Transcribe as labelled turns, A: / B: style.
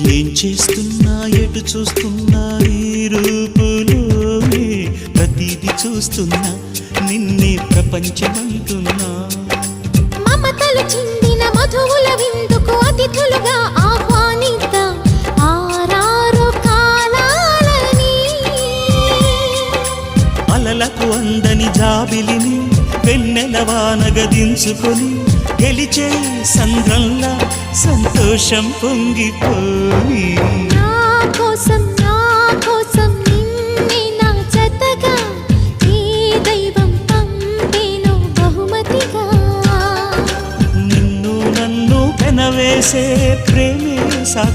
A: ఏం చేస్తున్నా ఎటు చూస్తున్నా ఈ రూపులోనే ప్రతిదీ చూస్తున్నా నిన్నే ప్రపంచమంటున్నా.
B: మమతలు చిందిన మధువుల విందుకు అతిథులుగా ఆహ్వానిద్దాం ఆరారు కాలాలని.
A: అలలకు అందని జాబిలిని వెన్నెల వానగదించుకొని గెలిచే సంద్రంలా సంతోషం పొంగిపోయి.
B: నా కోసం నిన్నే నా జతగా ఈ దైవం పంపేను బహుమతిగా.
A: నిన్ను నన్ను పెనవేసే ప్రేమే సాక్షి.